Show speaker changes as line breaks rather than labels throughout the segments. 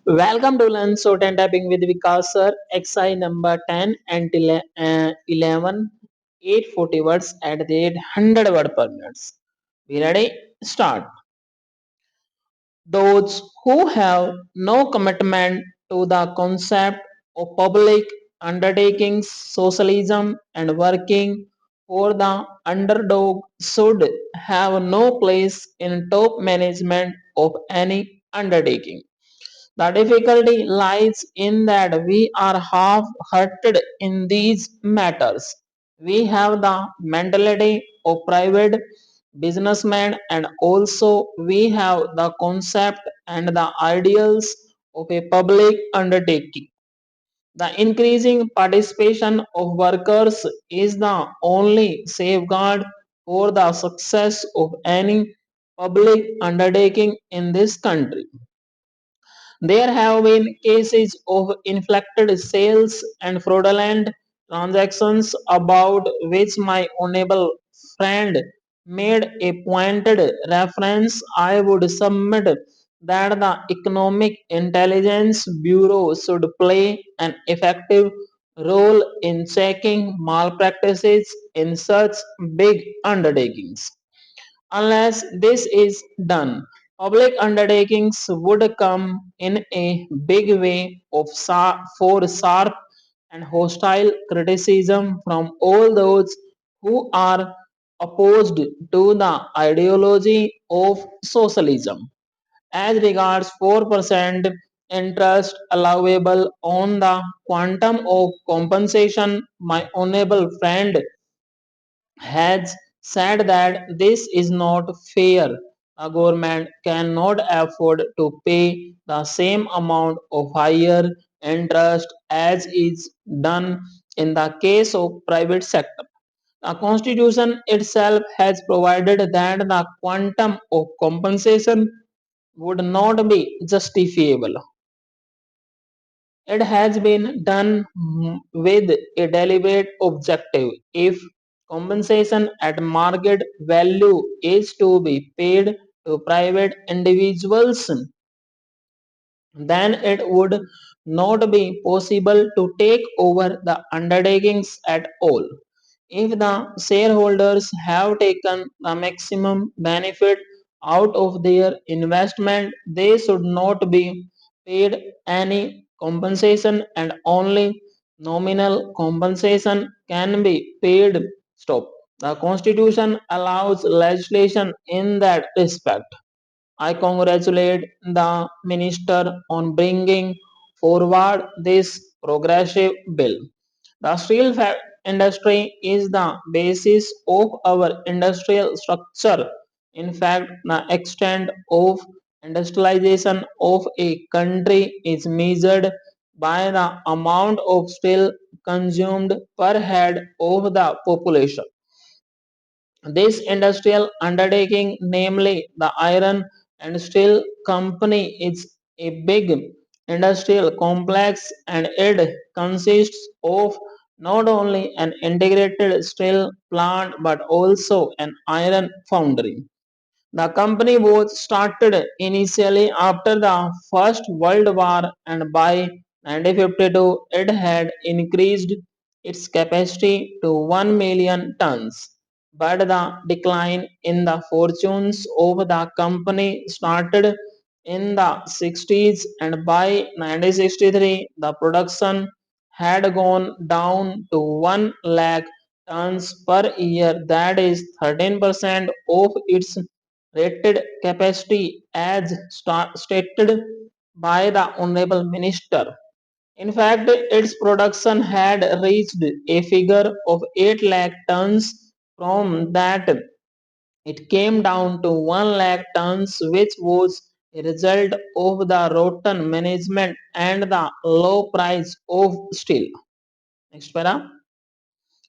Welcome to Learn Short and Typing with Vikas sir. XI number 10 and 11, 840 words at the 100 word per minute. We ready? Start. Those who have no commitment to the concept of public undertakings, socialism, and working for the underdog should have no place in top management of any undertaking. The difficulty lies in that we are half hearted in these matters. We have the mentality of private businessmen and also we have the concept and the ideals of a public undertaking. The increasing participation of workers is the only safeguard for the success of any public undertaking in this country. There have been cases of inflected sales and fraudulent transactions about which my honorable friend made a pointed reference. I would submit that the Economic Intelligence Bureau should play an effective role in checking malpractices in such big undertakings. Unless this is done, public undertakings would come in a big way for sharp and hostile criticism from all those who are opposed to the ideology of socialism. As regards 4% interest allowable on the quantum of compensation, my honorable friend has said that this is not fair. A government cannot afford to pay the same amount of higher interest as is done in the case of private sector. The constitution itself has provided that the quantum of compensation would not be justifiable. It has been done with a deliberate objective. If compensation at market value is to be paid to private individuals, then it would not be possible to take over the undertakings at all. If the shareholders have taken the maximum benefit out of their investment, they should not be paid any compensation and only nominal compensation can be paid. Stop. The Constitution allows legislation in that respect. I congratulate the minister on bringing forward this progressive bill. The industry is the basis of our industrial structure. In fact, the extent of industrialization of a country is measured by the amount of steel consumed per head of the population. This industrial undertaking, namely the iron and steel company, is a big industrial complex and it consists of not only an integrated steel plant but also an iron foundry. The company was started initially after the First World War and by 1952 it had increased its capacity to 1 million tons. But the decline in the fortunes of the company started in the 60s and by 1963 the production had gone down to 1 lakh tons per year, that is 13% of its rated capacity as stated by the Honorable Minister. In fact, its production had reached a figure of 8 lakh tons. From that, it came down to 1 lakh tons, which was a result of the rotten management and the low price of steel. Next para.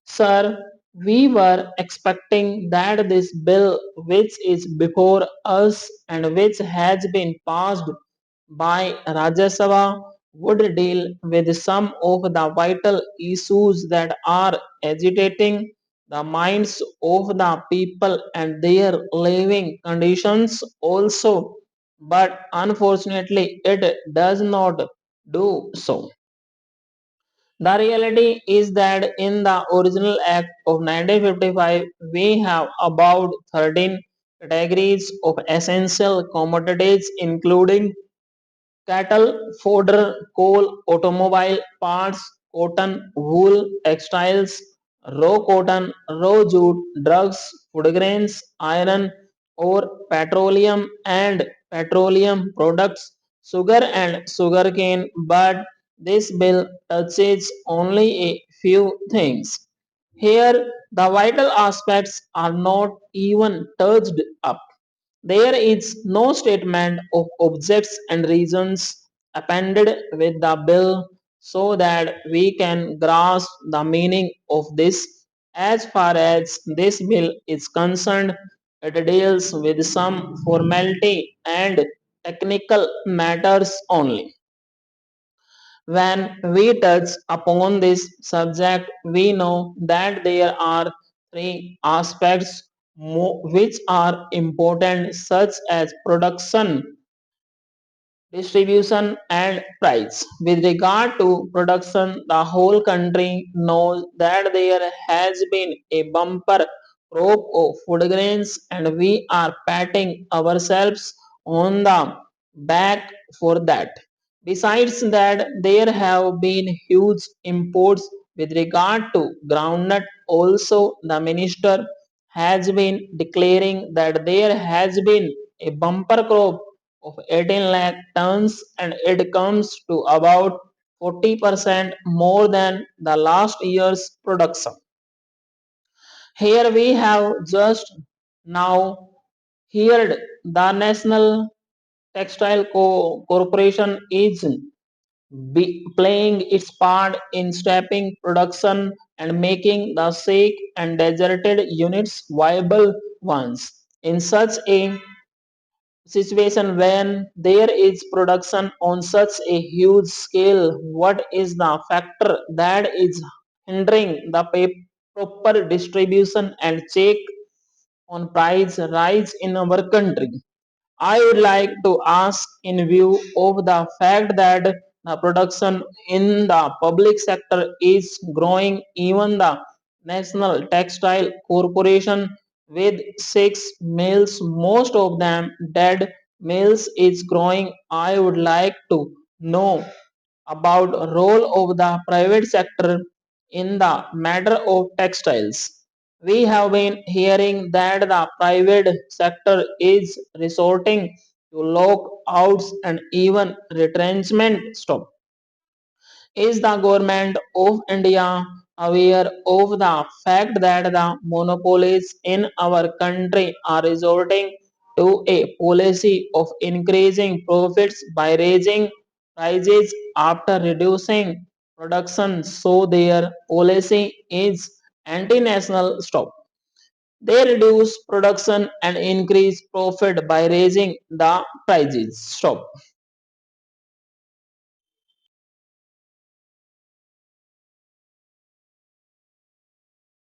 Sir, we were expecting that this bill, which is before us and which has been passed by Rajya Sabha, would deal with some of the vital issues that are agitating the minds of the people and their living conditions also. but unfortunately it does not do so. The reality is that in the original Act of 1955, we have about 13 categories of essential commodities, including cattle, fodder, coal, automobile parts, cotton, wool, textiles, raw cotton, raw jute, drugs, food grains, iron ore, petroleum and petroleum products, sugar and sugarcane, but this bill touches only a few things. Here, the vital aspects are not even touched up. There is no statement of objects and reasons appended with the bill so that we can grasp the meaning of this. As far as this bill is concerned, it deals with some formality and technical matters only. When we touch upon this subject, we know that there are three aspects which are important, such as production, distribution and price. With regard to production, the whole country knows that there has been a bumper crop of food grains and we are patting ourselves on the back for that. Besides that, there have been huge imports with regard to groundnut. Also, the minister has been declaring that there has been a bumper crop of 18 lakh tons and it comes to about 40% more than the last year's production. Here we have just now heard the National Textile Corporation is playing its part in stepping production and making the sick and deserted units viable ones. In such a situation when there is production on such a huge scale, what is the factor that is hindering the proper distribution and check on price rise in our country? I would like to ask, in view of the fact that the production in the public sector is growing, even the National Textile Corporation with six mills, most of them dead mills, is growing. I would like to know about role of the private sector in the matter of textiles. We have been hearing that the private sector is resorting to lockouts and even retrenchment stop. Is the government of India aware of the fact that the monopolies in our country are resorting to a policy of increasing profits by raising prices after reducing production? So their policy is anti-national stop. They reduce production and increase profit by raising the prices. Stop.